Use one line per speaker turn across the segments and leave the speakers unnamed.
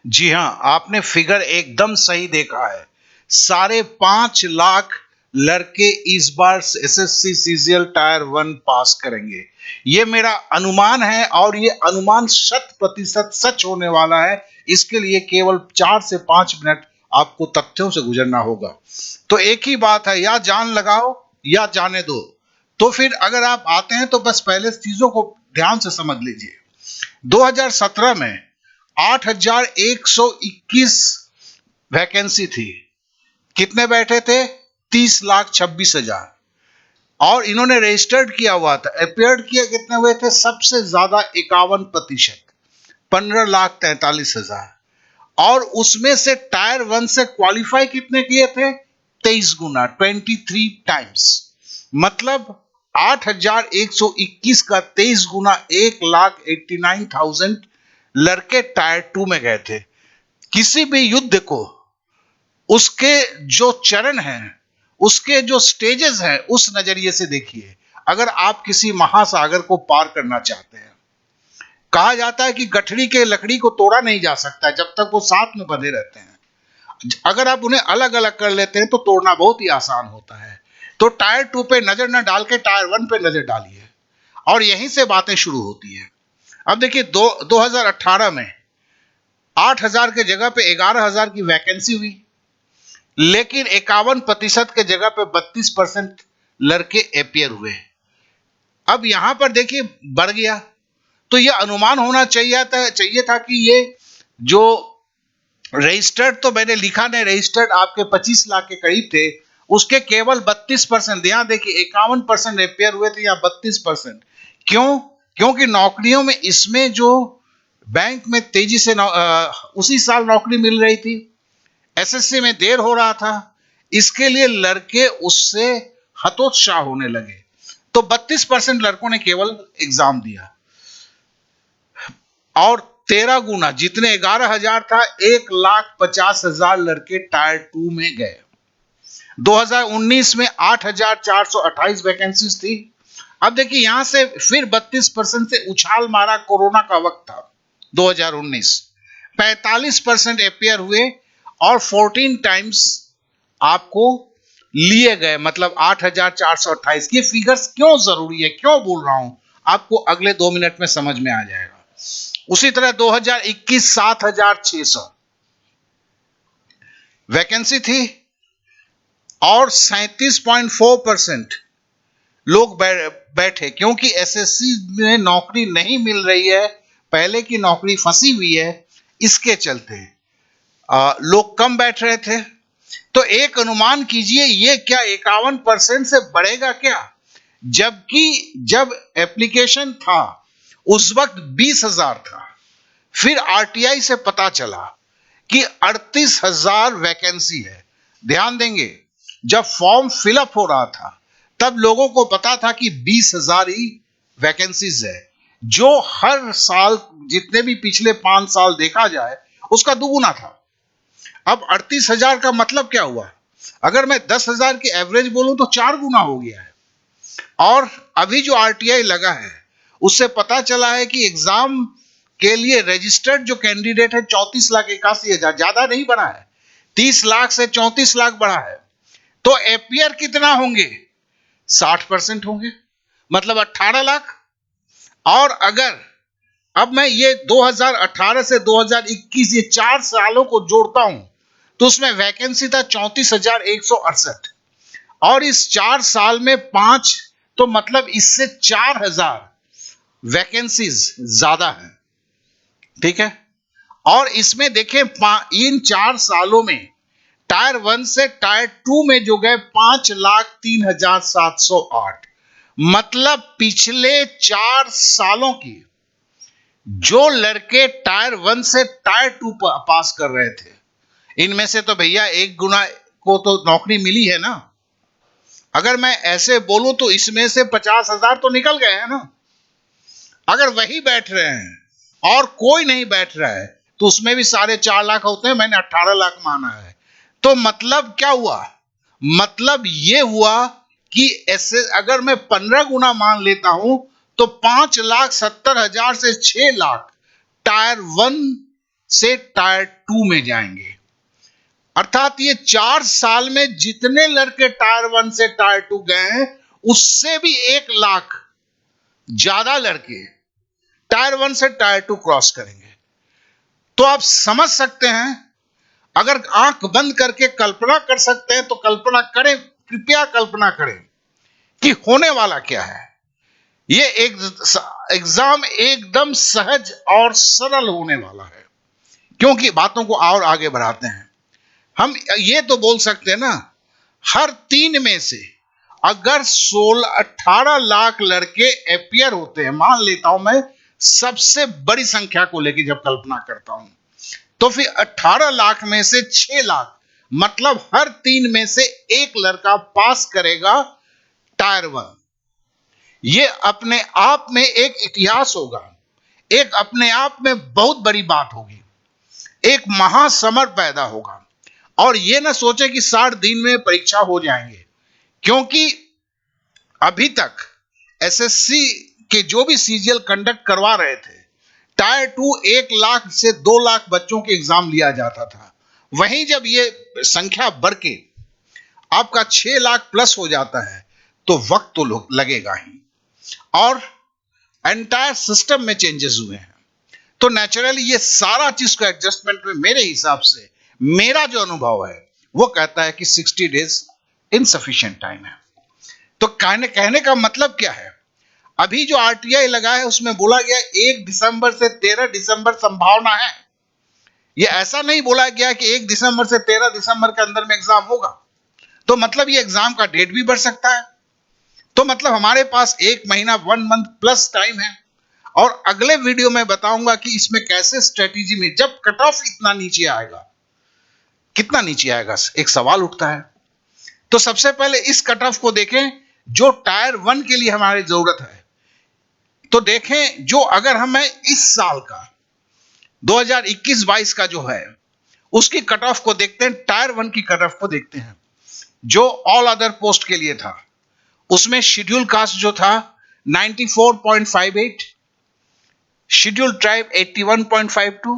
जी हाँ, आपने फिगर एकदम सही देखा है। 5.5 लाख लड़के इस बार एसएससी सीजीएल टायर 1 पास करेंगे। ये मेरा अनुमान है और ये अनुमान 100% सच होने वाला है। इसके लिए केवल 4 से 5 मिनट आपको तथ्यों से गुजरना होगा। तो एक ही बात है, या जान लगाओ या जाने दो। तो फिर अगर आप आते हैं तो बस पहले चीजों को ध्यान से समझ लीजिए। 2017 में 8,121 वैकेंसी थी। कितने बैठे थे? 30,26,000। और इन्होंने रजिस्टर्ड किया हुआ था। अपियर्ड किया कितने हुए थे? सबसे ज्यादा 51%, 15,43,000। और उसमें से टायर 1 से क्वालिफाई कितने किए थे? 23 गुना, 23 टाइम्स। मतलब 8,121 का 23 गुना 1,89,000 लड़के टायर 2 में गए थे। किसी भी युद्ध को उसके जो चरण हैं, उसके जो स्टेजेस हैं, उस नजरिए से देखिए। अगर आप किसी महासागर को पार करना चाहते हैं, कहा जाता है कि गठरी के लकड़ी को तोड़ा नहीं जा सकता जब तक वो साथ में बंधे रहते हैं। अगर आप उन्हें अलग अलग कर लेते हैं तो तोड़ना बहुत ही आसान होता है। तो टायर 2 पे नजर न डाल के टायर 1 पे नजर डालिए, और यहीं से बातें शुरू होती है। अब देखिए, 2018 में 8,000 के जगह पे 11,000 की वैकेंसी हुई, लेकिन 51% के जगह पे 32% लड़के अपियर हुए। अब यहां पर देखिए बढ़ गया। तो यह अनुमान होना चाहिए था कि ये जो रजिस्टर्ड, तो मैंने लिखा नहीं, रजिस्टर्ड आपके 25 लाख के करीब थे, उसके केवल 32%। यहां देखिए 51% अपियर हुए थे, या 32%। क्यों? क्योंकि नौकरियों में इसमें जो बैंक में तेजी से उसी साल नौकरी मिल रही थी, एसएससी में देर हो रहा था, इसके लिए लड़के उससे हतोत्साह होने लगे। तो 32% लड़कों ने केवल एग्जाम दिया, और 13 गुना, जितने 11,000 था, 1,50,000 लड़के टायर 2 में गए। 2019 में 8,428 वैकेंसीज थी। अब देखिए यहां से फिर 32% से उछाल मारा। कोरोना का वक्त था 2019, 45% अपियर हुए, और 14 टाइम्स आपको लिए गए, मतलब 8,428। ये फिगर्स क्यों जरूरी है, क्यों बोल रहा हूं, आपको अगले 2 मिनट में समझ में आ जाएगा। उसी तरह 2021 7,600 वैकेंसी थी, और 37.4% लोग बैठे, क्योंकि एसएससी में नौकरी नहीं मिल रही है, पहले की नौकरी फंसी हुई है, इसके चलते लोग कम बैठ रहे थे। तो एक अनुमान कीजिए, ये क्या 51% से बढ़ेगा क्या? जबकि जब एप्लीकेशन था उस वक्त 20,000 था। फिर आरटीआई से पता चला कि 38,000 वैकेंसी है। ध्यान देंगे, जब फॉर्म फिलअप हो रहा था तब लोगों को पता था कि 20,000 ही वैकेंसीज है, जो हर साल, जितने भी पिछले 5 साल देखा जाए, उसका दुगुना था। अब 38,000 का मतलब क्या हुआ? अगर मैं 10,000 की एवरेज बोलूं तो 4 गुना हो गया है। और अभी जो आरटीआई लगा है, उससे पता चला है कि एग्जाम के लिए रजिस्टर्ड जो कैंडिडेट है 34,81,000, ज्यादा नहीं बढ़ा है, 30 लाख से 34 लाख बढ़ा है। तो एपियर कितना होंगे? 60% होंगे, मतलब 18 लाख। और अगर अब मैं ये 2018 से 2021, ये 4 सालों को जोड़ता हूं, तो उसमें वैकेंसी था 34,168, और इस 4 साल में 5, तो मतलब इससे 4,000 वैकेंसीज ज्यादा है। ठीक है। और इसमें देखें, इन 4 सालों में टायर 1 से टायर 2 में जो गए 5,03,708, मतलब पिछले 4 सालों की जो लड़के टायर 1 से टायर 2 पास कर रहे थे, इनमें से तो भैया 1 गुना को तो नौकरी मिली है ना। अगर मैं ऐसे बोलूं तो इसमें से 50,000 तो निकल गए हैं ना। अगर वही बैठ रहे हैं और कोई नहीं बैठ रहा है, तो उसमें भी 4.5 लाख होते हैं, मैंने 18 लाख माना है। तो मतलब क्या हुआ? मतलब ये हुआ कि ऐसे अगर मैं 15 गुना मान लेता हूं, तो 5,70,000 से 6 लाख टायर 1 से टायर 2 में जाएंगे। अर्थात ये 4 साल में जितने लड़के टायर 1 से टायर 2 गए हैं, उससे भी 1 लाख ज्यादा लड़के टायर 1 से टायर 2 क्रॉस करेंगे। तो आप समझ सकते हैं, अगर आंख बंद करके कल्पना कर सकते हैं तो कल्पना करें, कृपया कल्पना करें कि होने वाला क्या है। ये एक एग्जाम एकदम सहज और सरल होने वाला है। क्योंकि बातों को और आगे बढ़ाते हैं, हम ये तो बोल सकते हैं ना, हर 3 में से अगर 18 लाख लड़के अपियर होते हैं, मान लेता हूं मैं सबसे बड़ी संख्या को लेकर जब कल्पना करता हूं, तो फिर 18 लाख में से 6 लाख, मतलब हर 3 में से 1 लड़का पास करेगा टायर 1। ये अपने आप में एक इतिहास होगा, एक अपने आप में बहुत बड़ी बात होगी, एक महासमर पैदा होगा। और ये ना सोचे कि 60 दिन में परीक्षा हो जाएंगे, क्योंकि अभी तक एसएससी के जो भी सीजीएल कंडक्ट करवा रहे थे, टायर 2 1 लाख से 2 लाख बच्चों के एग्जाम लिया जाता था। वहीं जब ये संख्या बढ़ के आपका 6 लाख प्लस हो जाता है, तो वक्त तो लगेगा ही, और एंटायर सिस्टम में चेंजेस हुए हैं। तो नेचुरली ये सारा चीज को एडजस्टमेंट में मेरे हिसाब से, मेरा जो अनुभव है वो कहता है कि 60 डेज इनसफिशिएंट टाइम है। तो कहने का मतलब क्या है, अभी जो आरटीआई लगा है उसमें बोला गया 1 दिसंबर से 13 दिसंबर संभावना है। ये ऐसा नहीं बोला गया कि 1 दिसंबर से 13 दिसंबर के अंदर में एग्जाम होगा। तो मतलब ये एग्जाम का डेट भी बढ़ सकता है। तो मतलब हमारे पास 1 महीना 1 मंथ प्लस टाइम है। और अगले वीडियो में बताऊंगा कि इसमें कैसे स्ट्रेटेजी में, जब कट ऑफ इतना नीचे आएगा, कितना नीचे आएगा, एक सवाल उठता है। तो सबसे पहले इस कट ऑफ को देखें जो टायर 1 के लिए हमारी जरूरत है। तो देखें जो अगर हमें इस साल का 2021-22 का जो है उसकी कट ऑफ को देखते हैं, टायर 1 की कट ऑफ को देखते हैं जो ऑल अदर पोस्ट के लिए था। उसमें शेड्यूल कास्ट जो था 94.58, schedule tribe 81.52,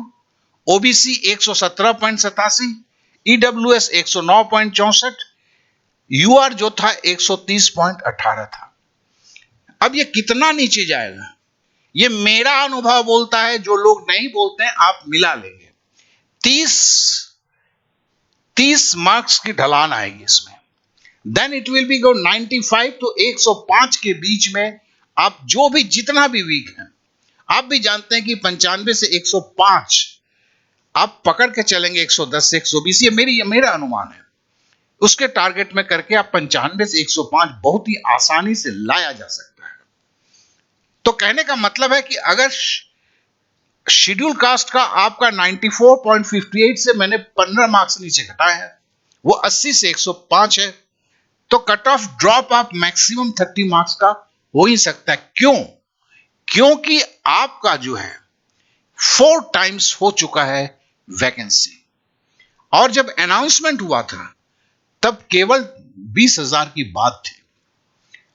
OBC 117.87, EWS 109.64, UR जो था 130.18 था। अब ये कितना नीचे जाएगा, ये मेरा अनुभव बोलता है, जो लोग नहीं बोलते हैं आप मिला लेंगे, 30 मार्क्स की ढलान आएगी इसमें। Then it will be go 95 to 105 के बीच में। आप जो भी जितना भी वीक हैं, आप भी जानते हैं कि 95 से 105 आप पकड़ के चलेंगे, 110 से 120, ये मेरा अनुमान है। उसके टारगेट में करके आप 95 से 105 बहुत ही आसानी से लाया जा सकता है। तो कहने का मतलब है कि अगर शेड्यूल कास्ट का आपका 94.58 से मैंने 15 मार्क्स नीचे घटाए हैं, वो 80 से 105 है, तो कट ऑफ ड्रॉप आप मैक्सिमम 30 मार्क्स का हो ही सकता है। क्यों? क्योंकि आपका जो है 4 टाइम्स हो चुका है वैकेंसी, और जब अनाउंसमेंट हुआ था तब केवल 20,000 की बात थी।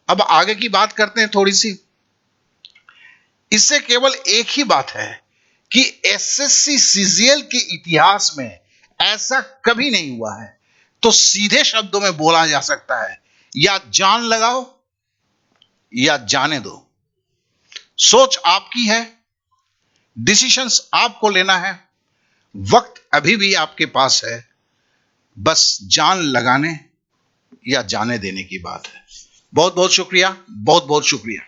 अब आगे की बात करते हैं थोड़ी सी। इससे केवल एक ही बात है कि एसएससी सीजीएल के इतिहास में ऐसा कभी नहीं हुआ है। तो सीधे शब्दों में बोला जा सकता है, या जान लगाओ या जाने दो। सोच आपकी है, डिसीजंस आपको लेना है, वक्त अभी भी आपके पास है, बस जान लगाने या जाने देने की बात है। बहुत बहुत शुक्रिया, बहुत बहुत शुक्रिया।